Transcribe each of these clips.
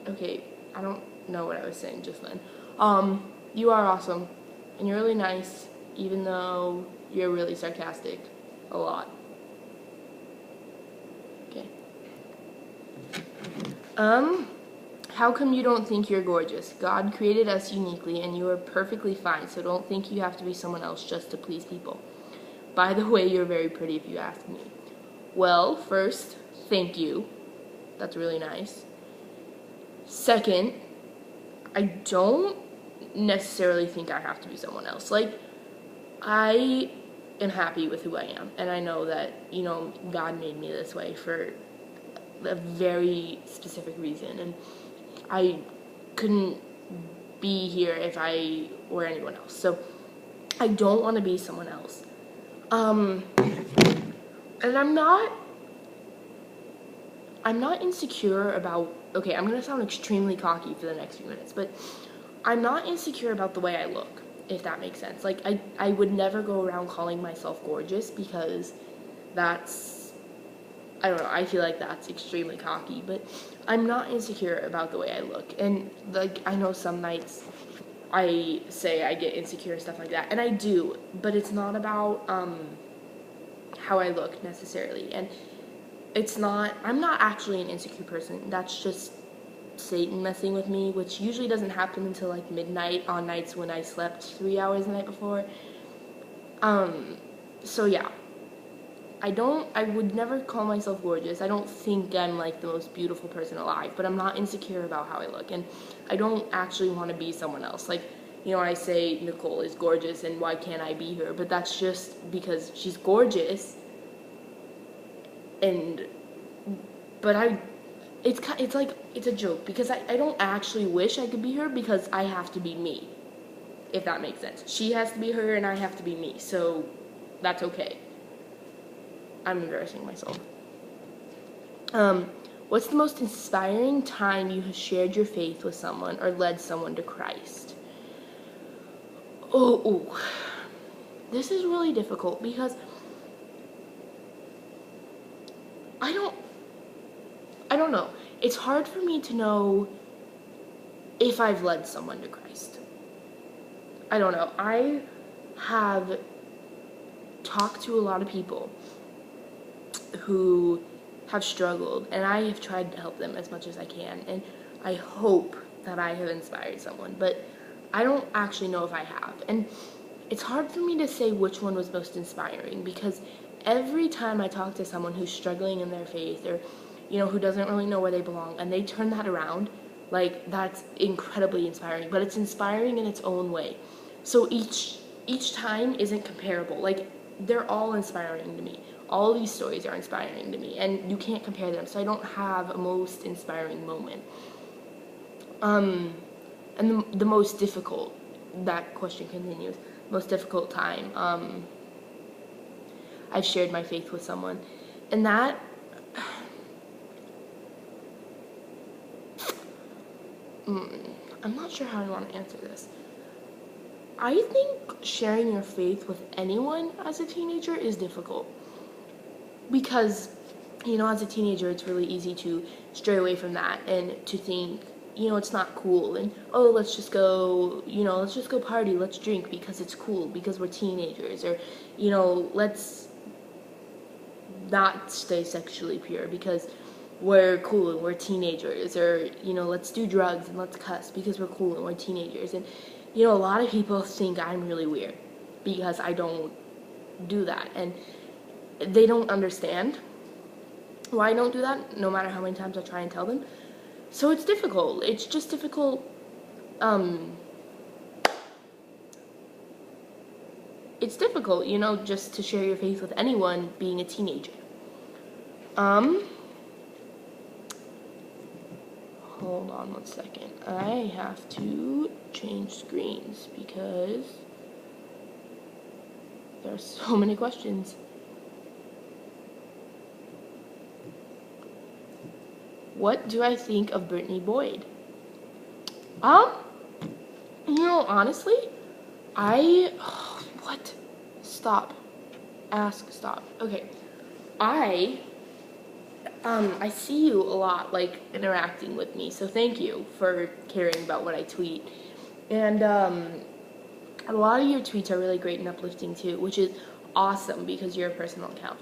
Okay, I don't know what I was saying just then. You are awesome, and you're really nice, even though you're really sarcastic a lot. Okay. How come you don't think you're gorgeous? God created us uniquely, and you are perfectly fine, so don't think you have to be someone else just to please people. By the way, you're very pretty if you ask me. Well, first, thank you. That's really nice. Second, I don't necessarily think I have to be someone else. Like, I am happy with who I am, and I know that, God made me this way for a very specific reason, and I couldn't be here if I were anyone else. So I don't want to be someone else. And I'm not insecure about, okay, I'm going to sound extremely cocky for the next few minutes, but I'm not insecure about the way I look, if that makes sense. Like, I would never go around calling myself gorgeous, because that's, I don't know, I feel like that's extremely cocky, but I'm not insecure about the way I look. And, like, I know some nights I say I get insecure and stuff like that, and I do, but it's not about how I look necessarily. And I'm not actually an insecure person. That's just Satan messing with me, which usually doesn't happen until like midnight on nights when I slept 3 hours the night before. So yeah, I would never call myself gorgeous. I don't think I'm like the most beautiful person alive, but I'm not insecure about how I look, and I don't actually want to be someone else. Like, I say Nicole is gorgeous and why can't I be her? But that's just because she's gorgeous, but it's a joke, because I don't actually wish I could be her, because I have to be me, if that makes sense. She has to be her and I have to be me, so that's okay. I'm embarrassing myself. What's the most inspiring time you have shared your faith with someone or led someone to Christ? Oh, this is really difficult, because I don't know. It's hard for me to know if I've led someone to Christ. I don't know. I have talked to a lot of people who have struggled, and I have tried to help them as much as I can, and I hope that I have inspired someone, but I don't actually know if I have. And it's hard for me to say which one was most inspiring, because every time I talk to someone who's struggling in their faith, or who doesn't really know where they belong, and they turn that around, like, that's incredibly inspiring. But it's inspiring in its own way. So each time isn't comparable. Like, they're all inspiring to me. All these stories are inspiring to me, and you can't compare them. So I don't have a most inspiring moment. And the most difficult, that question continues, most difficult time, I've shared my faith with someone, and that, I'm not sure how I want to answer this. I think sharing your faith with anyone as a teenager is difficult, because, as a teenager, it's really easy to stray away from that and to think, it's not cool, and, oh, let's just go party, let's drink because it's cool, because we're teenagers, or, let's not stay sexually pure because we're cool and we're teenagers, or, let's do drugs and let's cuss because we're cool and we're teenagers. And, a lot of people think I'm really weird because I don't do that, and they don't understand why I don't do that, no matter how many times I try and tell them. So it's difficult. It's just difficult. It's difficult, just to share your faith with anyone being a teenager. Hold on one second. I have to change screens because there are so many questions. What do I think of Brittany Boyd? Honestly, what? Stop. Stop. Okay. I I see you a lot, like, interacting with me, so thank you for caring about what I tweet. And a lot of your tweets are really great and uplifting too, which is awesome because you're a personal account.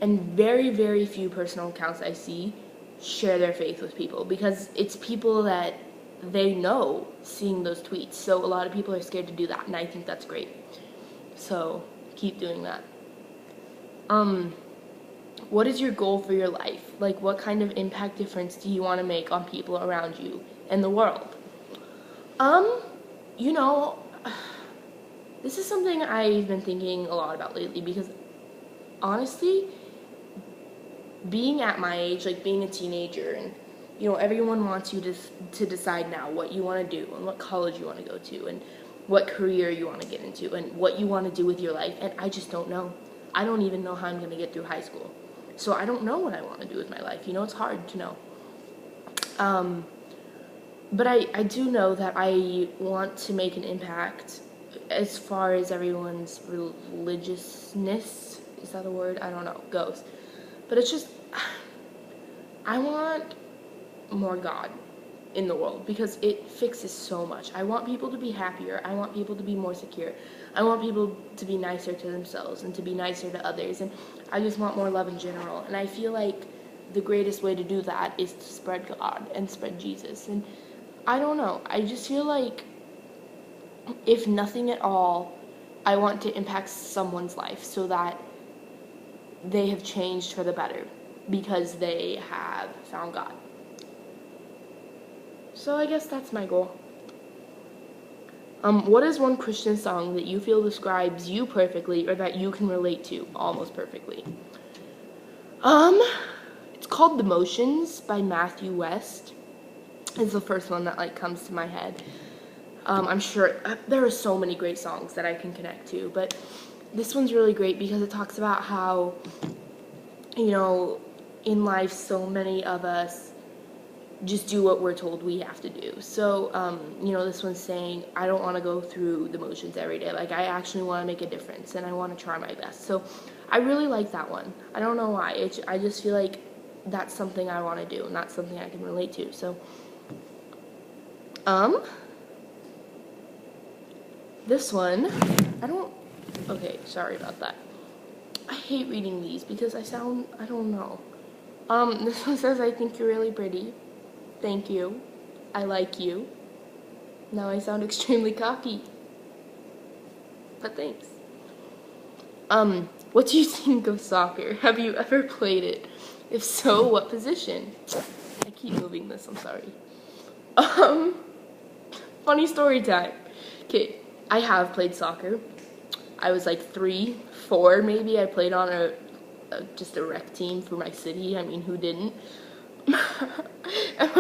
And very, very few personal accounts I see share their faith with people because it's people that they know seeing those tweets. So a lot of people are scared to do that, and I think that's great. So keep doing that. What is your goal for your life? Like, what kind of impact difference do you want to make on people around you and the world? You know, this is something I've been thinking a lot about lately because honestly, being at my age, like being a teenager, and you know, everyone wants you to decide now what you want to do and what college you want to go to and what career you want to get into and what you want to do with your life, and I just don't know. I don't even know how I'm going to get through high school. So I don't know what I want to do with my life. You know, it's hard to know. But I do know that I want to make an impact as far as everyone's religiousness, is that a word? I don't know, goes. But it's just, I want more God in the world because it fixes so much. I want people to be happier. I want people to be more secure. I want people to be nicer to themselves and to be nicer to others. And I just want more love in general. And I feel like the greatest way to do that is to spread God and spread Jesus. And I don't know. I just feel like if nothing at all, I want to impact someone's life so that they have changed for the better because they have found God. So I guess that's my goal. What is one Christian song that you feel describes you perfectly or that you can relate to almost perfectly? It's called The Motions by Matthew West. It's the first one that like comes to my head. I'm sure there are so many great songs that I can connect to, but this one's really great because it talks about how, you know, in life so many of us just do what we're told we have to do. So, you know, this one's saying, I don't want to go through the motions every day. Like, I actually want to make a difference, and I want to try my best. So, I really like that one. I don't know why. I just feel like that's something I want to do, and that's something I can relate to. So, this one, okay, sorry about that. I hate reading these because I don't know. This one says, I think you're really pretty. Thank you. I like you. Now I sound extremely cocky. But thanks. What do you think of soccer? Have you ever played it? If so, what position? I keep moving this, I'm sorry. Funny story time. Okay, I have played soccer. I was like 3, 4 maybe. I played on just a rec team for my city. I mean, who didn't? And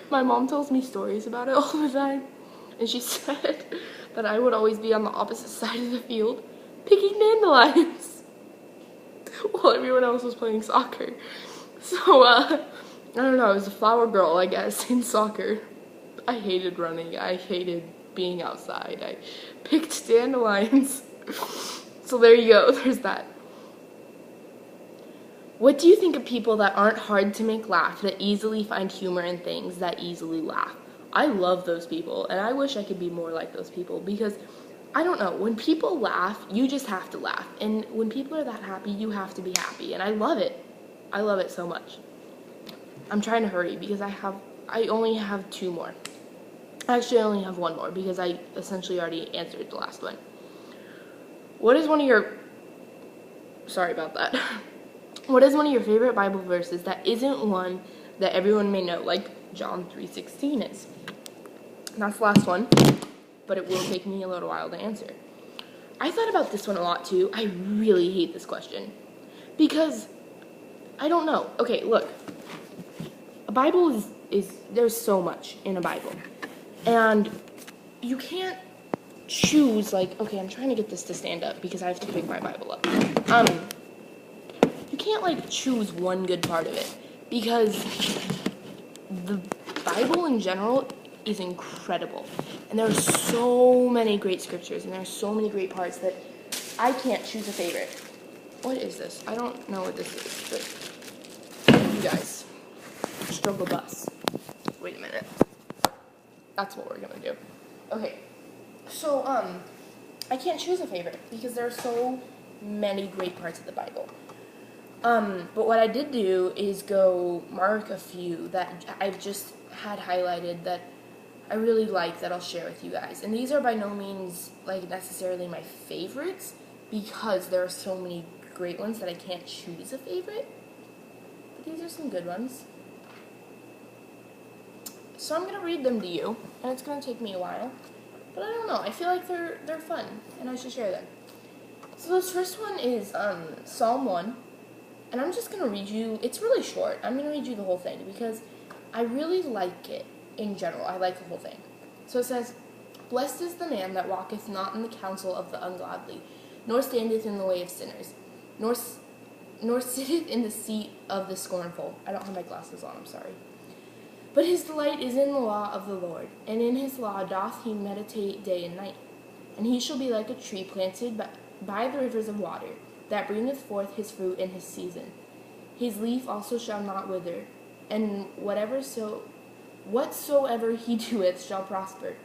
my mom tells me stories about it all the time. And she said that I would always be on the opposite side of the field picking dandelions while everyone else was playing soccer. So, I don't know, I was a flower girl, I guess, in soccer. I hated running. I hated being outside. I picked dandelions. So there you go, there's that. What do you think of people that aren't hard to make laugh, that easily find humor in things, that easily laugh? I love those people, and I wish I could be more like those people because, I don't know, when people laugh, you just have to laugh. And when people are that happy, you have to be happy, and I love it. I love it so much. I'm trying to hurry because I only have 2 more. Actually, I only have 1 more because I essentially already answered the last one. What is one of your... Sorry about that. What is one of your favorite Bible verses that isn't one that everyone may know, like John 3:16 is? And that's the last one, but it will take me a little while to answer. I thought about this one a lot too. I really hate this question because I don't know. Okay, look. A Bible is there's so much in a Bible. And you can't choose, like, okay, I'm trying to get this to stand up because I have to pick my Bible up. You can't, like, choose one good part of it because the Bible in general is incredible. And there are so many great scriptures and there are so many great parts that I can't choose a favorite. What is this? I don't know what this is, but you guys, struggle bus. Wait a minute. That's what we're gonna do. Okay, so, I can't choose a favorite because there are so many great parts of the Bible. But what I did do is go mark a few that I've just had highlighted that I really like that I'll share with you guys. And these are by no means, like, necessarily my favorites because there are so many great ones that I can't choose a favorite. But these are some good ones. So I'm going to read them to you, and it's going to take me a while. But I don't know, I feel like they're fun, and I should share them. So this first one is Psalm 1. And I'm just going to read you, it's really short. I'm going to read you the whole thing because I really like it in general. I like the whole thing. So it says, "Blessed is the man that walketh not in the counsel of the ungodly, nor standeth in the way of sinners, nor sitteth in the seat of the scornful." I don't have my glasses on, I'm sorry. "But his delight is in the law of the Lord, and in his law doth he meditate day and night. And he shall be like a tree planted by the rivers of water, that bringeth forth his fruit in his season. His leaf also shall not wither, and whatsoever he doeth shall prosper.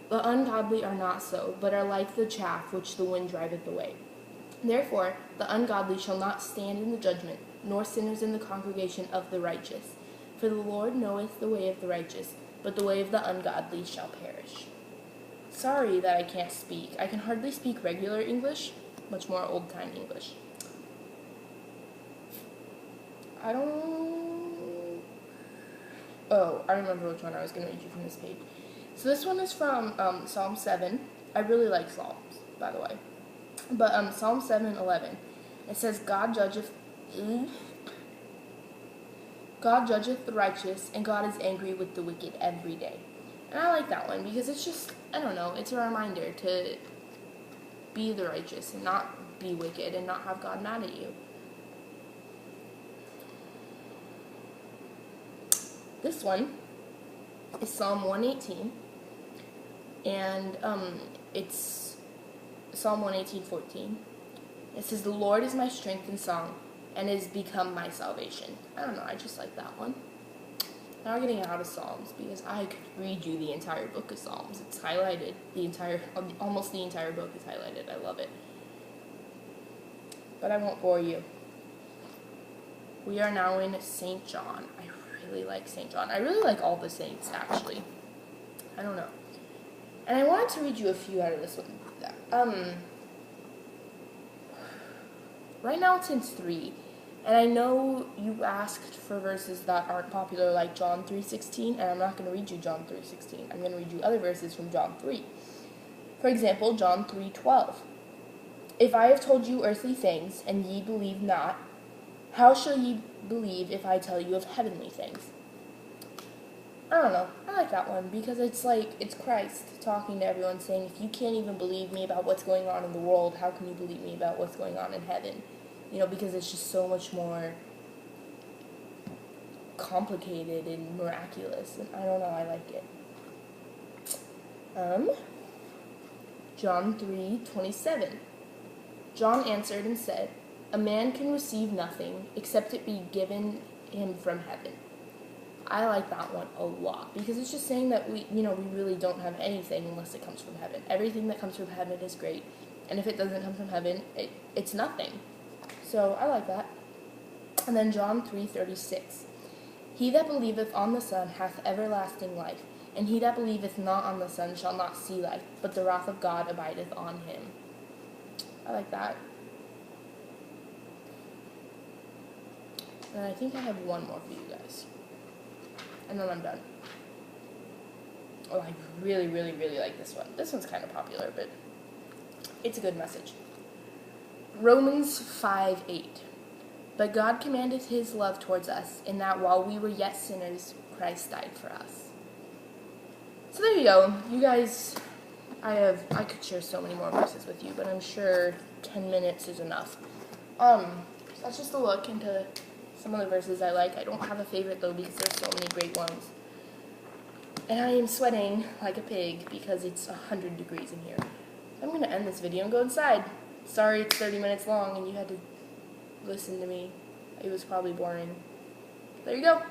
The ungodly are not so, but are like the chaff which the wind driveth away. Therefore the ungodly shall not stand in the judgment, nor sinners in the congregation of the righteous. For the Lord knoweth the way of the righteous, but the way of the ungodly shall perish." Sorry that I can't speak. I can hardly speak regular English, much more old-time English. I remember which one I was going to read you from this page. So this one is from Psalm 7. I really like Psalms, by the way. But Psalm 7:11. It says, God judgeth the righteous, and God is angry with the wicked every day. And I like that one because it's just, I don't know, it's a reminder to be the righteous and not be wicked and not have God mad at you. This one is Psalm 118, and it's Psalm 118:14. It says, "The Lord is my strength and song, and is become my salvation." I don't know, I just like that one. Now we're getting out of Psalms because I could read you the entire book of Psalms. It's highlighted. Almost the entire book is highlighted. I love it. But I won't bore you. We are now in St. John. I really like St. John. I really like all the saints, actually. I don't know. And I wanted to read you a few out of this one. Right now it's in 3. And I know you asked for verses that aren't popular, like John 3:16, and I'm not going to read you John 3:16. I'm going to read you other verses from John 3. For example, John 3:12. "If I have told you earthly things, and ye believe not, how shall ye believe if I tell you of heavenly things?" I don't know. I like that one because it's Christ talking to everyone saying, if you can't even believe me about what's going on in the world, how can you believe me about what's going on in heaven? You know, because it's just so much more complicated and miraculous. And I don't know, I like it. John 3:27. "John answered and said, A man can receive nothing except it be given him from heaven." I like that one a lot because it's just saying that we really don't have anything unless it comes from heaven. Everything that comes from heaven is great. And if it doesn't come from heaven, it's nothing. So I like that. And then John 3:36. "He that believeth on the Son hath everlasting life, and he that believeth not on the Son shall not see life, but the wrath of God abideth on him." I like that. And I think I have one more for you guys. And then I'm done. Oh, I really, really, really like this one. This one's kind of popular, but it's a good message. Romans 5:8. "But God commendeth his love towards us, in that while we were yet sinners, Christ died for us." So there you go. You guys, I could share so many more verses with you, but I'm sure 10 minutes is enough. So that's just a look into some of the verses I like. I don't have a favorite, though, because there's so many great ones. And I am sweating like a pig because it's 100 degrees in here. I'm going to end this video and go inside. Sorry it's 30 minutes long and you had to listen to me. It was probably boring. There you go.